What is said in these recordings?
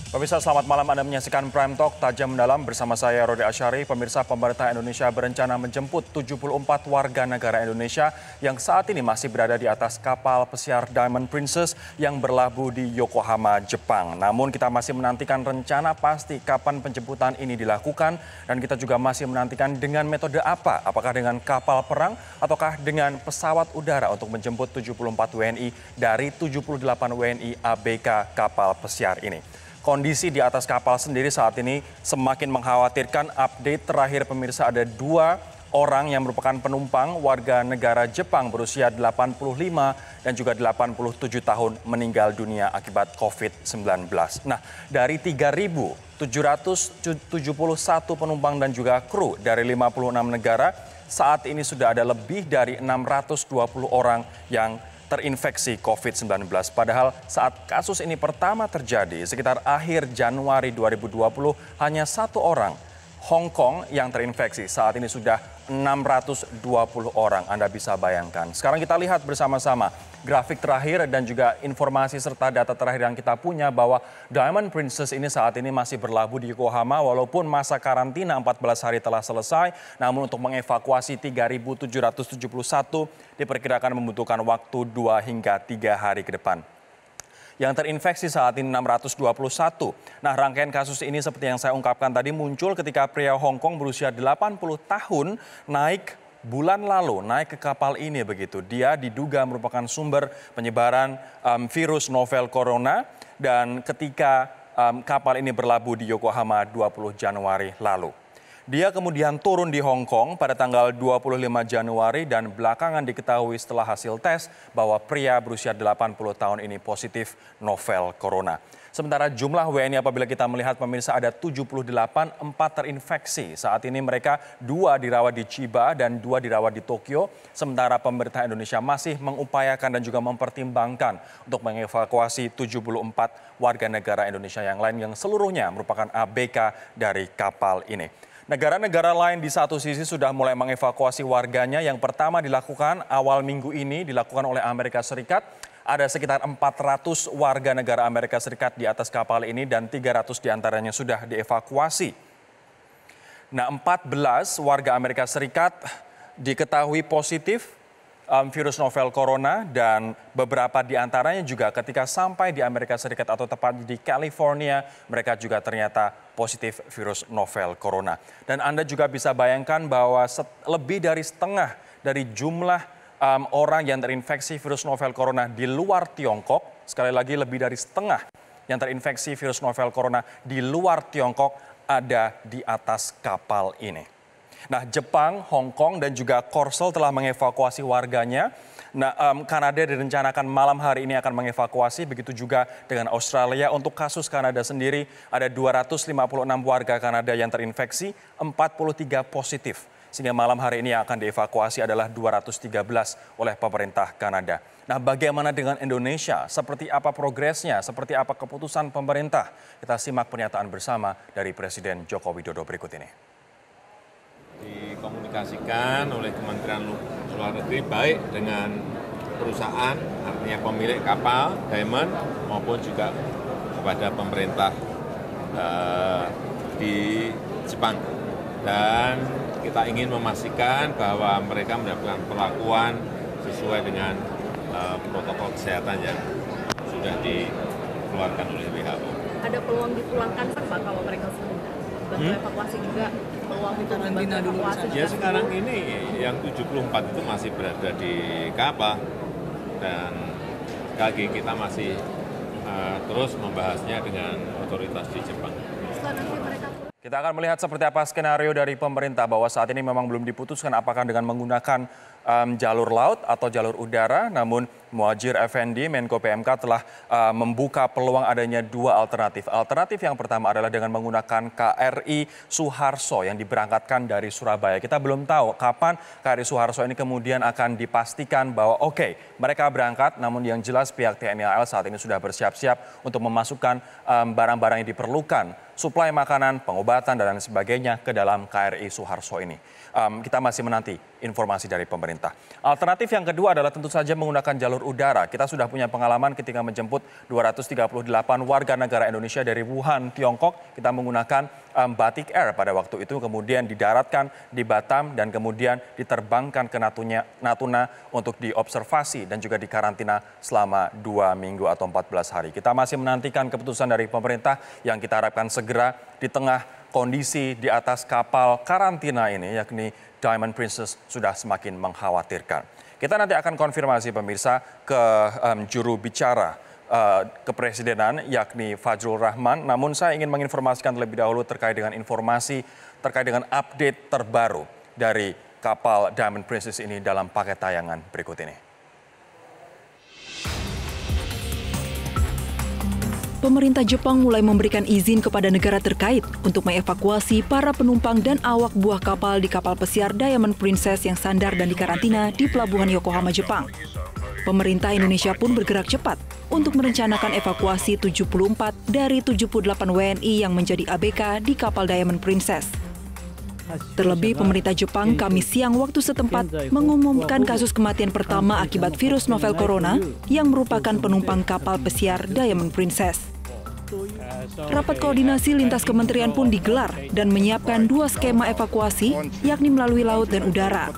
Pemirsa, selamat malam. Anda menyaksikan Prime Talk Tajam Mendalam bersama saya Rodi Asyari. Pemirsa, pemerintah Indonesia berencana menjemput 74 warga negara Indonesia yang saat ini masih berada di atas kapal pesiar Diamond Princess yang berlabuh di Yokohama, Jepang. Namun kita masih menantikan rencana pasti kapan penjemputan ini dilakukan dan kita juga masih menantikan dengan metode apa. Apakah dengan kapal perang ataukah dengan pesawat udara untuk menjemput 74 WNI dari 78 WNI ABK kapal pesiar ini. Kondisi di atas kapal sendiri saat ini semakin mengkhawatirkan. Update terakhir pemirsa, ada 2 orang yang merupakan penumpang warga negara Jepang berusia 85 dan juga 87 tahun meninggal dunia akibat COVID-19. Nah, dari 3.771 penumpang dan juga kru dari 56 negara, saat ini sudah ada lebih dari 620 orang yang terinfeksi COVID-19. Padahal saat kasus ini pertama terjadi sekitar akhir Januari 2020 hanya 1 orang Hong Kong yang terinfeksi. Saat ini sudah 620 orang. Anda bisa bayangkan. Sekarang kita lihat bersama-sama grafik terakhir dan juga informasi serta data terakhir yang kita punya bahwa Diamond Princess ini saat ini masih berlabuh di Yokohama walaupun masa karantina 14 hari telah selesai. Namun untuk mengevakuasi 3.771 diperkirakan membutuhkan waktu 2 hingga 3 hari ke depan. Yang terinfeksi saat ini 621. Nah, rangkaian kasus ini seperti yang saya ungkapkan tadi muncul ketika pria Hong Kong berusia 80 tahun naik bulan lalu, naik ke kapal ini begitu. Dia diduga merupakan sumber penyebaran virus novel corona dan ketika kapal ini berlabuh di Yokohama 20 Januari lalu. Dia kemudian turun di Hong Kong pada tanggal 25 Januari dan belakangan diketahui setelah hasil tes bahwa pria berusia 80 tahun ini positif novel corona. Sementara jumlah WNI apabila kita melihat pemirsa ada 78, 4 terinfeksi. Saat ini mereka 2 dirawat di Chiba dan 2 dirawat di Tokyo. Sementara pemerintah Indonesia masih mengupayakan dan juga mempertimbangkan untuk mengevakuasi 74 warga negara Indonesia yang lain yang seluruhnya merupakan ABK dari kapal ini. Negara-negara lain di satu sisi sudah mulai mengevakuasi warganya. Yang pertama dilakukan awal minggu ini dilakukan oleh Amerika Serikat. Ada sekitar 400 warga negara Amerika Serikat di atas kapal ini dan 300 diantaranya sudah dievakuasi. Nah, 14 warga Amerika Serikat diketahui positif virus novel corona dan beberapa di antaranya juga ketika sampai di Amerika Serikat atau tepat di California, mereka juga ternyata positif virus novel corona. Dan Anda juga bisa bayangkan bahwa lebih dari setengah dari jumlah orang yang terinfeksi virus novel corona di luar Tiongkok, sekali lagi lebih dari setengah yang terinfeksi virus novel corona di luar Tiongkok ada di atas kapal ini. Nah, Jepang, Hong Kong, dan juga Korsel telah mengevakuasi warganya. Nah, Kanada direncanakan malam hari ini akan mengevakuasi, begitu juga dengan Australia. Untuk kasus Kanada sendiri, ada 256 warga Kanada yang terinfeksi, 43 positif. Sehingga malam hari ini yang akan dievakuasi adalah 213 oleh pemerintah Kanada. Nah, bagaimana dengan Indonesia? Seperti apa progresnya? Seperti apa keputusan pemerintah? Kita simak pernyataan bersama dari Presiden Joko Widodo berikut ini. Dikomunikasikan oleh Kementerian Luar Negeri baik dengan perusahaan, artinya pemilik kapal Diamond maupun juga kepada pemerintah di Jepang. Dan kita ingin memastikan bahwa mereka mendapatkan perlakuan sesuai dengan protokol kesehatan yang sudah dikeluarkan oleh WHO. Ada peluang dipulangkan Pak kalau mereka sudah bantu evakuasi juga? Peluang untuk membantu evakuasi? Ya, sekarang ini yang 74 itu masih berada di kapal dan lagi kita masih terus membahasnya dengan otoritas di Jepang. Kita akan melihat seperti apa skenario dari pemerintah bahwa saat ini memang belum diputuskan apakah dengan menggunakan jalur laut atau jalur udara. Namun Muhadjir Effendi, Menko PMK telah membuka peluang adanya 2 alternatif. Alternatif yang pertama adalah dengan menggunakan KRI Suharto yang diberangkatkan dari Surabaya. Kita belum tahu kapan KRI Suharto ini kemudian akan dipastikan bahwa mereka berangkat. Namun yang jelas pihak TNI AL saat ini sudah bersiap-siap untuk memasukkan barang-barang yang diperlukan, suplai makanan, pengobatan dan sebagainya ke dalam KRI Suharto ini. Kita masih menanti informasi dari pemerintah. Alternatif yang kedua adalah tentu saja menggunakan jalur udara. Kita sudah punya pengalaman ketika menjemput 238 warga negara Indonesia dari Wuhan, Tiongkok. Kita menggunakan Batik Air pada waktu itu, kemudian didaratkan di Batam dan kemudian diterbangkan ke Natuna untuk diobservasi dan juga dikarantina selama 2 minggu atau 14 hari. Kita masih menantikan keputusan dari pemerintah yang kita harapkan segera di tengah kondisi di atas kapal karantina ini, yakni Diamond Princess, sudah semakin mengkhawatirkan. Kita nanti akan konfirmasi pemirsa ke juru bicara kepresidenan, yakni Fajrul Rahman. Namun saya ingin menginformasikan terlebih dahulu terkait dengan informasi terkait dengan update terbaru dari kapal Diamond Princess ini dalam paket tayangan berikut ini. Pemerintah Jepang mulai memberikan izin kepada negara terkait untuk mengevakuasi para penumpang dan awak buah kapal di kapal pesiar Diamond Princess yang sandar dan dikarantina di Pelabuhan Yokohama, Jepang. Pemerintah Indonesia pun bergerak cepat untuk merencanakan evakuasi 74 dari 78 WNI yang menjadi ABK di kapal Diamond Princess. Terlebih, pemerintah Jepang Kamis siang waktu setempat mengumumkan kasus kematian pertama akibat virus novel corona yang merupakan penumpang kapal pesiar Diamond Princess. Rapat koordinasi lintas kementerian pun digelar dan menyiapkan 2 skema evakuasi, yakni melalui laut dan udara.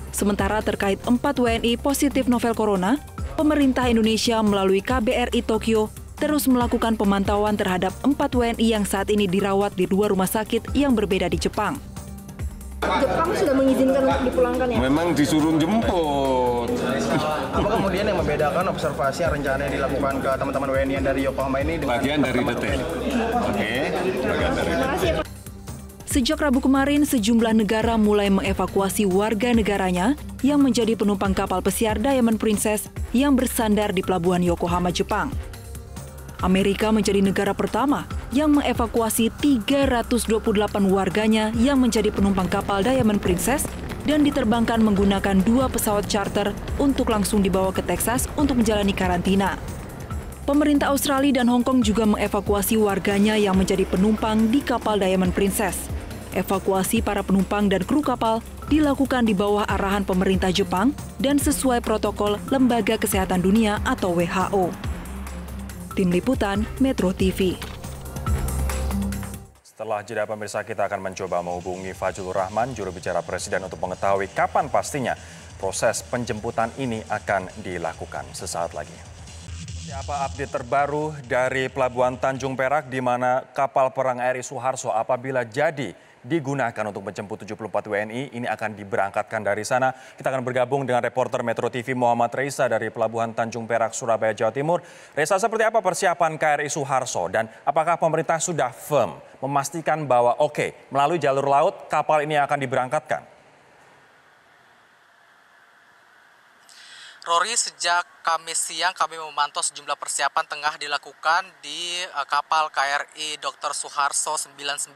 Sementara terkait 4 WNI positif novel corona, pemerintah Indonesia melalui KBRI Tokyo terus melakukan pemantauan terhadap 4 WNI yang saat ini dirawat di 2 rumah sakit yang berbeda di Jepang. Jepang sudah mengizinkan untuk dipulangkan ya? Memang disuruh jemput. Apa kemudian yang membedakan observasi yang rencananya dilakukan ke teman-teman WNI yang dari Yokohama ini dengan Bagian dari detail. Oke, bagian dari detail. Sejak Rabu kemarin, sejumlah negara mulai mengevakuasi warga negaranya yang menjadi penumpang kapal pesiar Diamond Princess yang bersandar di Pelabuhan Yokohama, Jepang. Amerika menjadi negara pertama yang mengevakuasi 328 warganya yang menjadi penumpang kapal Diamond Princess dan diterbangkan menggunakan 2 pesawat charter untuk langsung dibawa ke Texas untuk menjalani karantina. Pemerintah Australia dan Hong Kong juga mengevakuasi warganya yang menjadi penumpang di kapal Diamond Princess. Evakuasi para penumpang dan kru kapal dilakukan di bawah arahan pemerintah Jepang dan sesuai protokol Lembaga Kesehatan Dunia atau WHO. Tim Liputan Metro TV. Setelah jeda pemirsa, kita akan mencoba menghubungi Fajrul Rahman, juru bicara Presiden, untuk mengetahui kapan pastinya proses penjemputan ini akan dilakukan. Sesaat lagi. Apa update terbaru dari Pelabuhan Tanjung Perak di mana kapal perang RI Suharto apabila jadi digunakan untuk menjemput 74 WNI, ini akan diberangkatkan dari sana. Kita akan bergabung dengan reporter Metro TV Muhammad Reza dari Pelabuhan Tanjung Perak, Surabaya, Jawa Timur. Reza, seperti apa persiapan KRI Suharto dan apakah pemerintah sudah firm memastikan bahwa melalui jalur laut kapal ini akan diberangkatkan? Rory, sejak Kamis siang kami memantau sejumlah persiapan tengah dilakukan di kapal KRI Dr. Suharto 990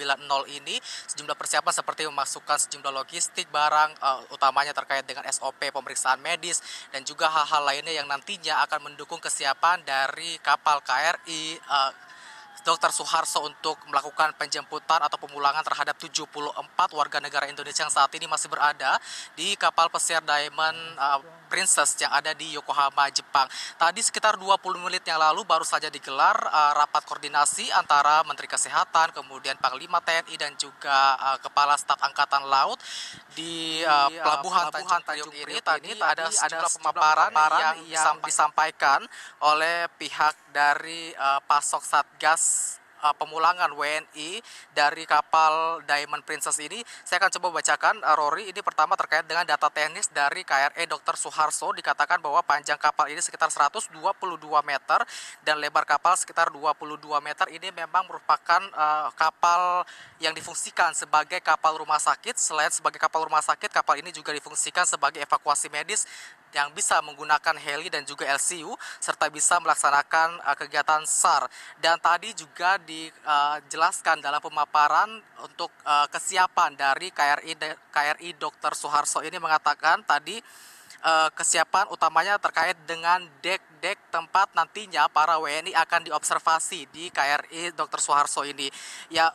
ini. Sejumlah persiapan seperti memasukkan sejumlah logistik barang, utamanya terkait dengan SOP pemeriksaan medis dan juga hal-hal lainnya yang nantinya akan mendukung kesiapan dari kapal KRI Dr. Suharto untuk melakukan penjemputan atau pemulangan terhadap 74 warga negara Indonesia yang saat ini masih berada di kapal pesiar Diamond Princess yang ada di Yokohama, Jepang. Tadi sekitar 20 menit yang lalu baru saja digelar rapat koordinasi antara Menteri Kesehatan, kemudian Panglima TNI dan juga Kepala Staf Angkatan Laut di Pelabuhan Tanjung Priok ini. Ada sejumlah pemaparan yang disampaikan oleh pihak dari Pasok Satgas pemulangan WNI dari kapal Diamond Princess ini. Saya akan coba bacakan, Rory. Ini pertama terkait dengan data teknis dari KRI Dr. Suharto. Dikatakan bahwa panjang kapal ini sekitar 122 meter dan lebar kapal sekitar 22 meter. Ini memang merupakan kapal yang difungsikan sebagai kapal rumah sakit. Selain sebagai kapal rumah sakit, kapal ini juga difungsikan sebagai evakuasi medis yang bisa menggunakan heli dan juga LCU serta bisa melaksanakan kegiatan SAR. Dan tadi juga dijelaskan dalam pemaparan untuk kesiapan dari KRI Dr. Suharto ini mengatakan tadi kesiapan utamanya terkait dengan dek-dek tempat nantinya para WNI akan diobservasi di KRI Dr. Suharto ini. Ya,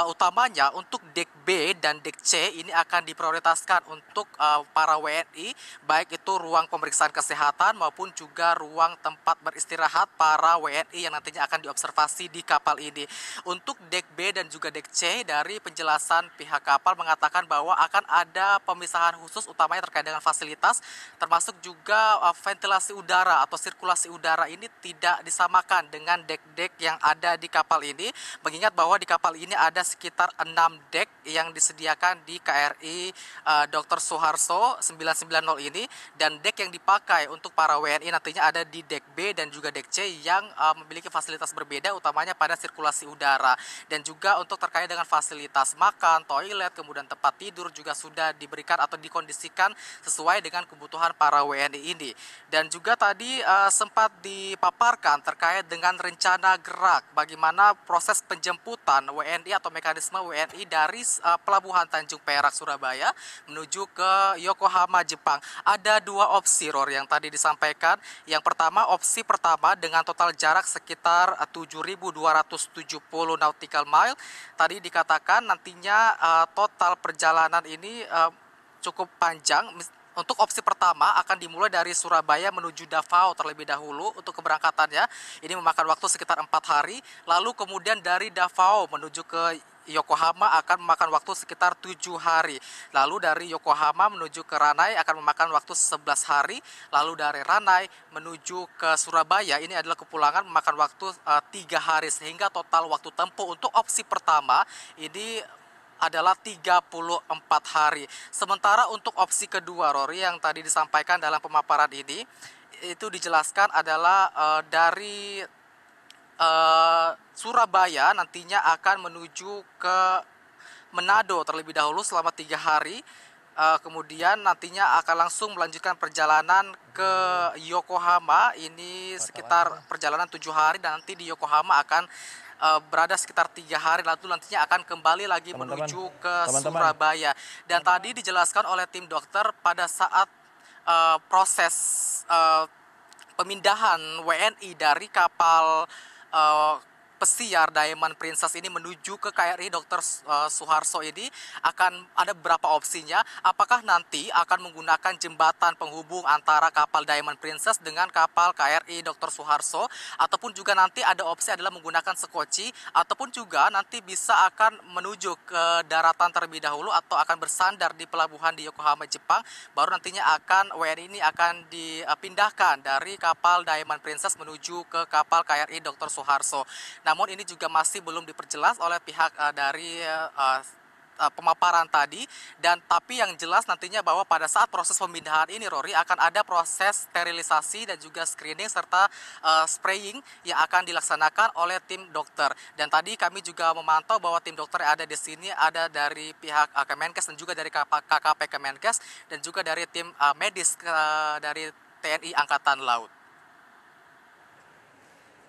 utamanya untuk dek B dan dek C ini akan diprioritaskan untuk para WNI, baik itu ruang pemeriksaan kesehatan maupun juga ruang tempat beristirahat para WNI yang nantinya akan diobservasi di kapal ini. Untuk dek B dan juga dek C, dari penjelasan pihak kapal mengatakan bahwa akan ada pemisahan khusus utamanya terkait dengan fasilitas, termasuk juga ventilasi udara atau sirkulasi udara ini tidak disamakan dengan dek-dek yang ada di kapal ini, mengingat bahwa di kapal ini ada sekitar 6 dek yang disediakan di KRI Dr. Suharto 990 ini, dan dek yang dipakai untuk para WNI nantinya ada di dek B dan juga dek C yang memiliki fasilitas berbeda utamanya pada sirkulasi udara, dan juga untuk terkait dengan fasilitas makan, toilet, kemudian tempat tidur juga sudah diberikan atau dikondisikan sesuai dengan kebutuhan para WNI ini. Dan juga tadi sempat dipaparkan terkait dengan rencana gerak bagaimana proses penjemputan WNI atau mekanisme WNI dari Pelabuhan Tanjung Perak Surabaya menuju ke Yokohama Jepang. Ada 2 opsi, Rory, yang tadi disampaikan. Yang pertama, opsi pertama dengan total jarak sekitar 7.270 nautical mile. Tadi dikatakan nantinya total perjalanan ini cukup panjang. Untuk opsi pertama akan dimulai dari Surabaya menuju Davao terlebih dahulu untuk keberangkatannya. Ini memakan waktu sekitar 4 hari. Lalu kemudian dari Davao menuju ke Yokohama akan memakan waktu sekitar 7 hari. Lalu dari Yokohama menuju ke Ranai akan memakan waktu 11 hari. Lalu dari Ranai menuju ke Surabaya ini adalah kepulangan memakan waktu 3 hari. Sehingga total waktu tempuh untuk opsi pertama ini adalah 34 hari. Sementara untuk opsi kedua, Rory, yang tadi disampaikan dalam pemaparan ini, itu dijelaskan adalah dari Surabaya nantinya akan menuju ke Manado terlebih dahulu selama 3 hari. Kemudian nantinya akan langsung melanjutkan perjalanan ke Yokohama, ini sekitar perjalanan 7 hari, dan nanti di Yokohama akan berada sekitar 3 hari, lalu nantinya akan kembali lagi menuju ke Surabaya. Dan tadi dijelaskan oleh tim dokter pada saat proses pemindahan WNI dari kapal pesiar Diamond Princess ini menuju ke KRI Dr. Suharto ini akan ada beberapa opsinya. Apakah nanti akan menggunakan jembatan penghubung antara kapal Diamond Princess dengan kapal KRI Dr. Suharto, ataupun juga nanti ada opsi adalah menggunakan sekoci, ataupun juga nanti bisa akan menuju ke daratan terlebih dahulu atau akan bersandar di pelabuhan di Yokohama Jepang, baru nantinya akan WNI ini akan dipindahkan dari kapal Diamond Princess menuju ke kapal KRI Dr. Suharto. Namun ini juga masih belum diperjelas oleh pihak dari pemaparan tadi, dan tapi yang jelas nantinya bahwa pada saat proses pemindahan ini, Rory, akan ada proses sterilisasi dan juga screening serta spraying yang akan dilaksanakan oleh tim dokter. Dan tadi kami juga memantau bahwa tim dokter yang ada di sini ada dari pihak Kemenkes dan juga dari KKP Kemenkes dan juga dari tim medis dari TNI Angkatan Laut.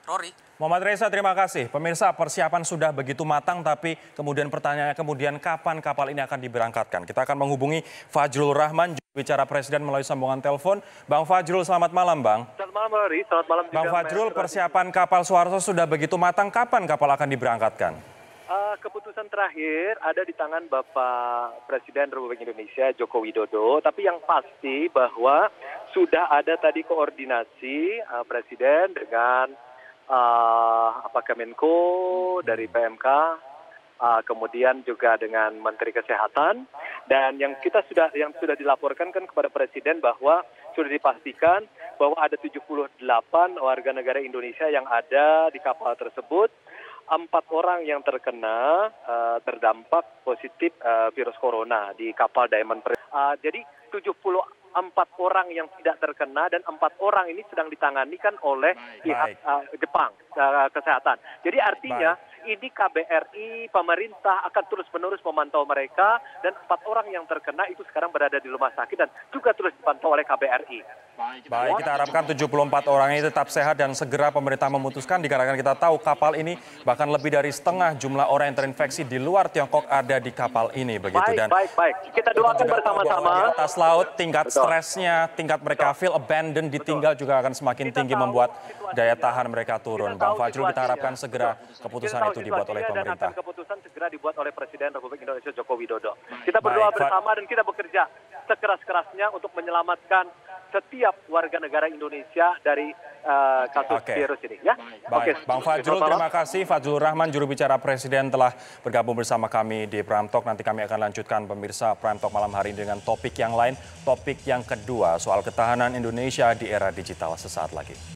Rory. Muhammad Reza, terima kasih. Pemirsa, persiapan sudah begitu matang, tapi kemudian pertanyaannya kapan kapal ini akan diberangkatkan. Kita akan menghubungi Fajrul Rahman, juru bicara Presiden melalui sambungan telepon. Bang Fajrul, selamat malam, Bang. Selamat malam, Rory. Selamat malam juga. Bang Fajrul, persiapan kapal Suharto sudah begitu matang, kapan kapal akan diberangkatkan? Keputusan terakhir ada di tangan Bapak Presiden Republik Indonesia Joko Widodo, tapi yang pasti bahwa sudah ada tadi koordinasi Presiden dengan Kemenko dari PMK, kemudian juga dengan Menteri Kesehatan, dan yang sudah dilaporkan kan kepada Presiden bahwa sudah dipastikan bahwa ada 78 warga negara Indonesia yang ada di kapal tersebut. 4 orang yang terkena terdampak positif virus corona di kapal Diamond Princess. Jadi 74 orang yang tidak terkena dan 4 orang ini sedang ditangani kan oleh pihak Jepang kesehatan. Jadi artinya ini KBRI, pemerintah akan terus-menerus memantau mereka, dan 4 orang yang terkena itu sekarang berada di rumah sakit dan juga terus dipantau oleh KBRI. Baik, kita harapkan 74 orang ini tetap sehat dan segera pemerintah memutuskan, dikarenakan kita tahu kapal ini bahkan lebih dari setengah jumlah orang yang terinfeksi di luar Tiongkok ada di kapal ini, begitu. Baik. Kita doakan bersama-sama. Di atas laut, tingkat stresnya, tingkat mereka feel abandoned, ditinggal juga akan semakin tinggi, membuat daya tahan mereka turun. Bang Fajrul, kita harapkan segera keputusan ini itu dibuat oleh situasinya dan pemerintah. akan keputusan segera dibuat oleh Presiden Republik Indonesia Joko Widodo. Kita berdoa bersama dan kita bekerja sekeras-kerasnya untuk menyelamatkan setiap warga negara Indonesia dari kasus virus ini. Ya. Baik, Bang Fajrul, terima kasih. Fajrul Rahman, juru bicara Presiden, telah bergabung bersama kami di Prime Talk. Nanti kami akan lanjutkan pemirsa Prime Talk malam hari ini dengan topik yang lain. Topik yang kedua soal ketahanan Indonesia di era digital sesaat lagi.